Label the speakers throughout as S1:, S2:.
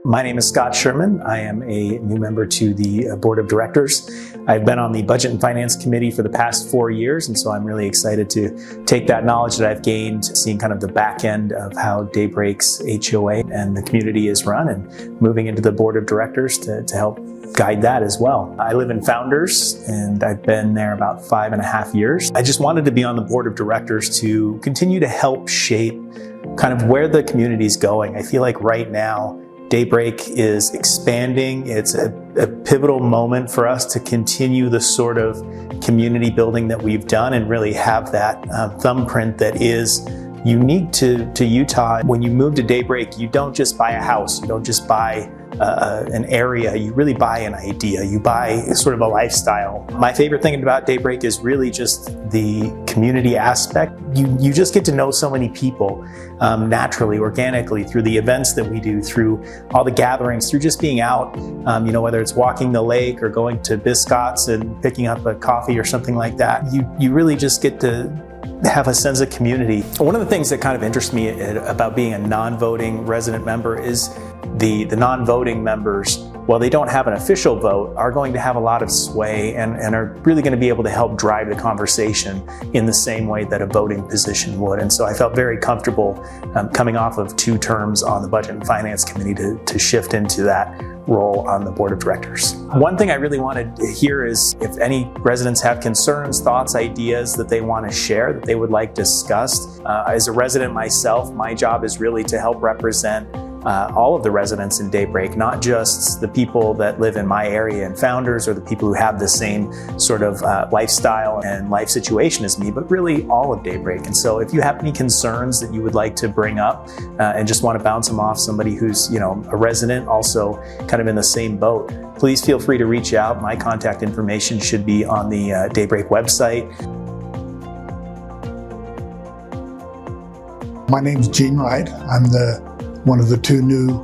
S1: My name is Scott Sherman. I am a new member to the Board of Directors. I've been on the Budget and Finance Committee for the past 4 years, and so I'm really excited to take that knowledge that I've gained, seeing kind of the back end of how Daybreak's HOA and the community is run, and moving into the Board of Directors to help guide that as well. I live in Founders, and I've been there about 5.5 years. I just wanted to be on the Board of Directors to continue to help shape kind of where the community is going. I feel like right now, Daybreak is expanding. It's a pivotal moment for us to continue the sort of community building that we've done and really have that thumbprint that is unique to Utah. When you move to Daybreak, you don't just buy a house, you don't just buy an area, you really buy an idea, you buy sort of a lifestyle. My favorite thing about Daybreak is really just the community aspect. You just get to know so many people naturally, organically, through the events that we do, through all the gatherings, through just being out, whether it's walking the lake or going to Biscott's and picking up a coffee or something like that. You really just get to have a sense of community. One of the things that kind of interests me about being a non-voting resident member is the non-voting members, while they don't have an official vote, are going to have a lot of sway and are really going to be able to help drive the conversation in the same way that a voting position would. And so I felt very comfortable coming off of 2 terms on the Budget and Finance Committee to shift into that role on the Board of Directors. One thing I really wanted to hear is if any residents have concerns, thoughts, ideas that they want to share, that they would like discussed. As a resident myself, my job is really to help represent all of the residents in Daybreak, not just the people that live in my area and Founders or the people who have the same sort of lifestyle and life situation as me, but really all of Daybreak. And so if you have any concerns that you would like to bring up and just want to bounce them off somebody who's, a resident also kind of in the same boat, please feel free to reach out. My contact information should be on the Daybreak website.
S2: My name's Gene Wright. I'm one of the 2 new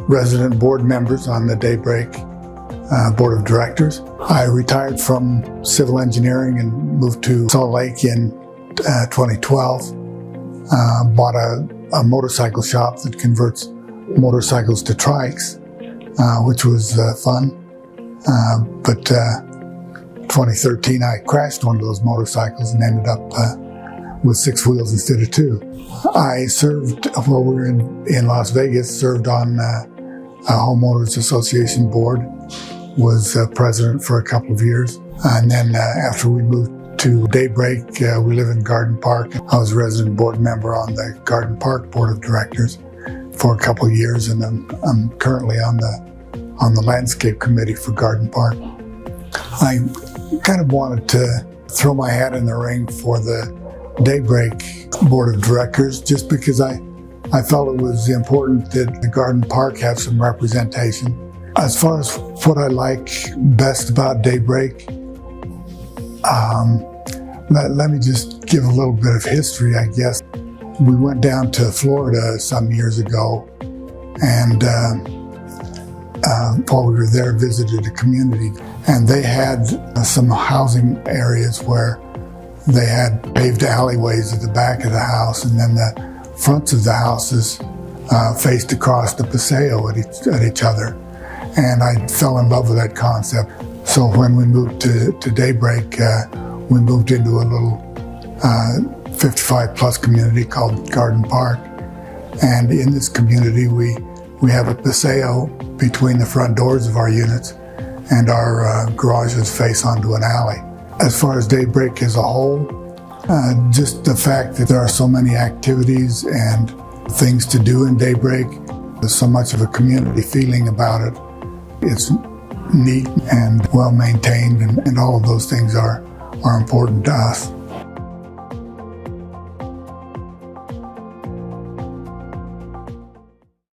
S2: resident board members on the Daybreak Board of Directors. I retired from civil engineering and moved to Salt Lake in 2012. Bought a motorcycle shop that converts motorcycles to trikes, which was fun. But 2013, I crashed one of those motorcycles and ended up with 6 wheels instead of 2. I served, while we were in Las Vegas, served on a homeowners association board, was president for a couple of years. And then after we moved to Daybreak, we live in Garden Park. I was a resident board member on the Garden Park Board of Directors for a couple of years, and I'm currently on the landscape committee for Garden Park. I kind of wanted to throw my hat in the ring for the Daybreak Board of Directors, just because I felt it was important that the Garden Park have some representation. As far as what I like best about Daybreak, let me just give a little bit of history, I guess. We went down to Florida some years ago, and while we were there, visited a community, and they had some housing areas where they had paved alleyways at the back of the house, and then the fronts of the houses faced across the paseo at each other. And I fell in love with that concept. So when we moved to Daybreak, we moved into a little 55-plus community called Garden Park. And in this community, we have a paseo between the front doors of our units, and our garages face onto an alley. As far as Daybreak as a whole, just the fact that there are so many activities and things to do in Daybreak, there's so much of a community feeling about it. It's neat and well maintained, and all of those things are important to us.